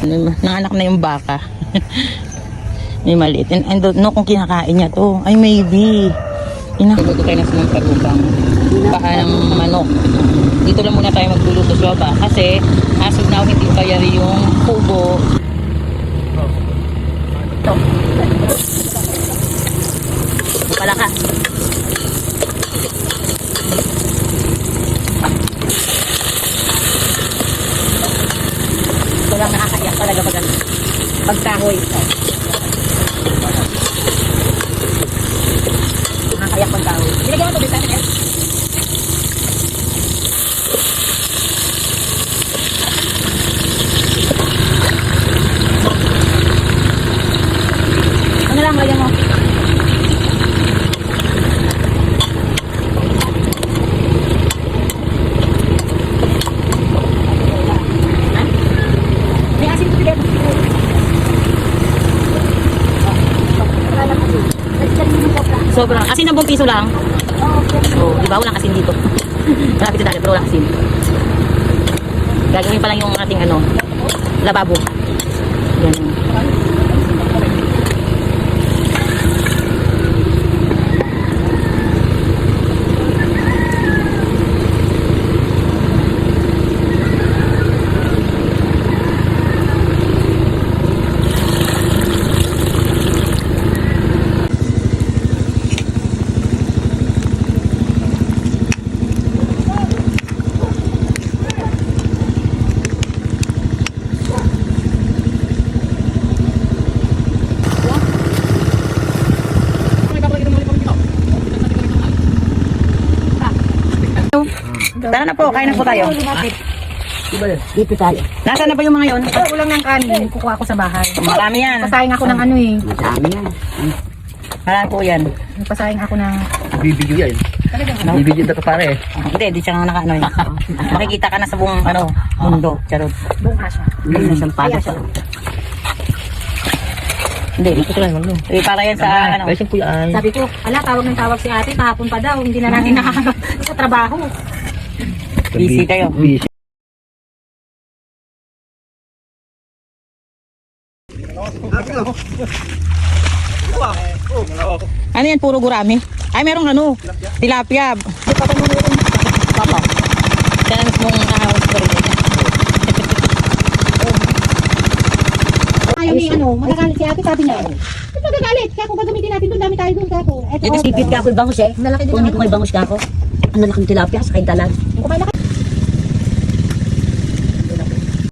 Nanganak na yung baka. May maliit. And don't know kung kinakain niya to. Ay, maybe. Inaluto tayo ng sinampagupang paa ng manok. Dito lang muna tayo magluluto sa baba. Kasi, as of now, hindi pa yari yung kubo. Ito. Pala ka. Ito lang nakakayak talaga pagkahoy. Nakakayak pagkahoy. Binigyan mo ito din sa akin. Ano lang, lagyan mo. Sobrang asin na 10 piso lang. Oh, di ba walang asin dito. Malapit sa dagat pero walang asin. Gagawin pa lang yung ating lababo. Yan. Tara na po, kain na po tayo. Dito tayo. Nasaan na ba yung mga yon? Pag kulang ng kanin, kukuha ko sa bahay. Marami yan. Pasayang ako ng Dami yan. Marami po yan. Pasayang ako ng... Bibigyo yan. Bibigyo na to pare. Hindi, di siya nga makikita ka na sa buong mundo. Charot. Buong asya. May isang palat pa. Hindi, ito lang. Para yan sa May isang puyaan. Sabi ko, tawag ng tawag si ate, kahapon pa daw, hindi na natin nakakapag sa trabaho. Busy kayo. Busy. Ano yan, puro gurami? Ay, merong tilapia. Papa. Kaya na mismong nakahawas ko rin. Ayaw ni magagalit si ate, sabi niya. Ito magagalit, kaya kung gagamitin natin doon, dami tayo doon kako. Ito sipit ka ako, bangus eh. Kunin ko kay bangus ka ako. Ang lalaking tilapia sa kain talag. Kumain na ka.